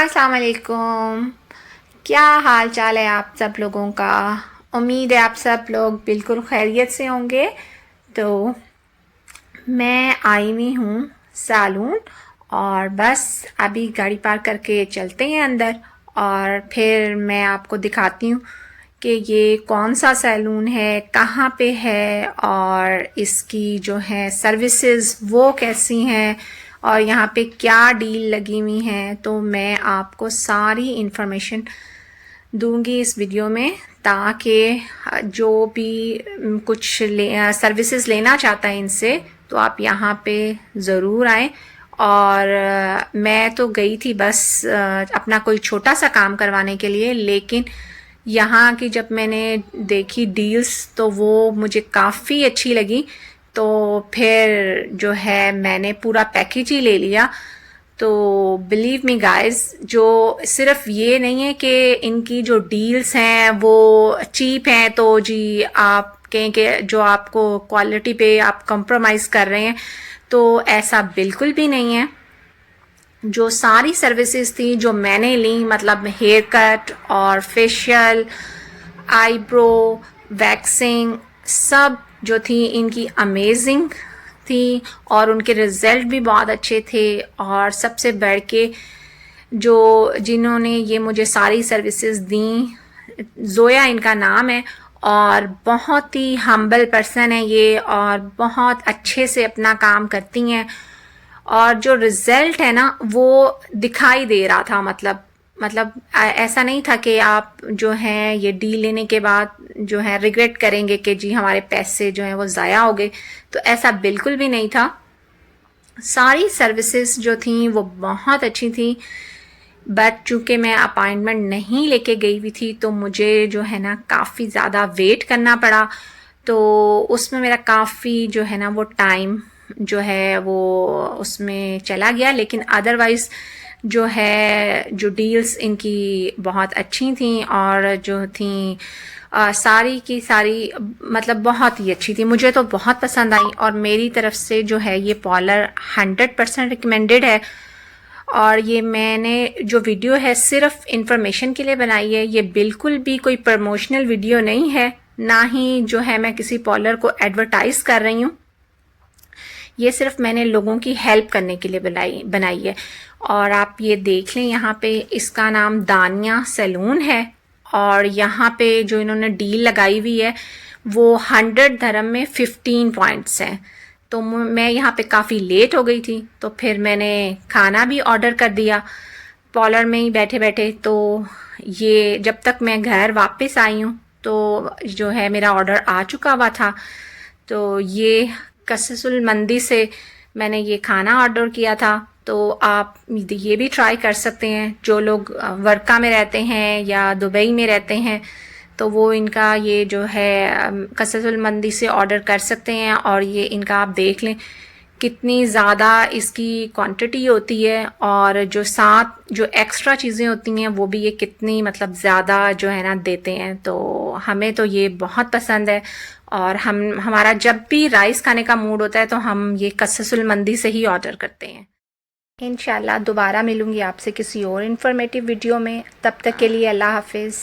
हाय अस्सलाम वालेकुम। क्या हाल चाल है आप सब लोगों का। उम्मीद है आप सब लोग बिल्कुल खैरियत से होंगे। तो मैं आई हुई हूँ सैलून और बस अभी गाड़ी पार्क करके चलते हैं अंदर और फिर मैं आपको दिखाती हूँ कि ये कौन सा सैलून है, कहाँ पे है और इसकी जो है सर्विसेज वो कैसी हैं और यहाँ पे क्या डील लगी हुई हैं। तो मैं आपको सारी इन्फॉर्मेशन दूंगी इस वीडियो में ताकि जो भी कुछ सर्विसेज लेना चाहता है इनसे तो आप यहाँ पे ज़रूर आएँ। और मैं तो गई थी बस अपना कोई छोटा सा काम करवाने के लिए, लेकिन यहाँ की जब मैंने देखी डील्स तो वो मुझे काफ़ी अच्छी लगी। तो फिर जो है मैंने पूरा पैकेज ही ले लिया। तो बिलीव मी गाइस, जो सिर्फ ये नहीं है कि इनकी जो डील्स हैं वो चीप हैं तो जी आप कहें कि जो आपको क्वालिटी पे आप कंप्रोमाइज़ कर रहे हैं, तो ऐसा बिल्कुल भी नहीं है। जो सारी सर्विसेज थी जो मैंने ली, मतलब हेयर कट और फेशियल, आईब्रो, वैक्सिंग, सब जो थी इनकी अमेजिंग थी और उनके रिज़ल्ट भी बहुत अच्छे थे। और सबसे बढ़ के जो जिन्होंने ये मुझे सारी सर्विसेज दी, जोया इनका नाम है और बहुत ही हम्बल पर्सन है ये और बहुत अच्छे से अपना काम करती हैं। और जो रिज़ल्ट है ना वो दिखाई दे रहा था, मतलब ऐसा नहीं था कि आप जो हैं ये डील लेने के बाद जो है रिग्रेट करेंगे कि जी हमारे पैसे जो हैं वो ज़ाया हो गए। तो ऐसा बिल्कुल भी नहीं था। सारी सर्विसेज जो थी वो बहुत अच्छी थी, बट चूँकि मैं अपॉइंटमेंट नहीं लेके गई हुई थी तो मुझे जो है ना काफ़ी ज़्यादा वेट करना पड़ा। तो उसमें मेरा काफ़ी जो है ना वो टाइम जो है वो उसमें चला गया। लेकिन अदरवाइज़ जो है जो डील्स इनकी बहुत अच्छी थी और जो थी सारी की सारी मतलब बहुत ही अच्छी थी। मुझे तो बहुत पसंद आई और मेरी तरफ से जो है ये पार्लर 100% रिकमेंडेड है। और ये मैंने जो वीडियो है सिर्फ इंफॉर्मेशन के लिए बनाई है, ये बिल्कुल भी कोई प्रमोशनल वीडियो नहीं है, ना ही जो है मैं किसी पार्लर को एडवर्टाइज़ कर रही हूँ। ये सिर्फ मैंने लोगों की हेल्प करने के लिए बनाई है। और आप ये देख लें, यहाँ पे इसका नाम दानिया सैलून है और यहाँ पे जो इन्होंने डील लगाई हुई है वो 100 धर्म में 15 पॉइंट्स हैं। तो मैं यहाँ पे काफ़ी लेट हो गई थी तो फिर मैंने खाना भी ऑर्डर कर दिया पार्लर में ही बैठे बैठे। तो ये जब तक मैं घर वापस आई हूँ तो जो है मेरा ऑर्डर आ चुका हुआ था। तो ये कससुल मंदी से मैंने ये खाना ऑर्डर किया था। तो आप ये भी ट्राई कर सकते हैं, जो लोग वर्का में रहते हैं या दुबई में रहते हैं तो वो इनका ये जो है कससुल मंदी से ऑर्डर कर सकते हैं। और ये इनका आप देख लें कितनी ज़्यादा इसकी क्वांटिटी होती है और जो साथ जो एक्स्ट्रा चीज़ें होती हैं वो भी ये कितनी मतलब ज़्यादा जो है ना देते हैं। तो हमें तो ये बहुत पसंद है और हमारा जब भी राइस खाने का मूड होता है तो हम ये कससुल मंदी से ही ऑर्डर करते हैं। इंशाल्लाह दोबारा मिलूँगी आपसे किसी और इन्फॉर्मेटिव वीडियो में। तब तक के लिए अल्लाह हाफिज़।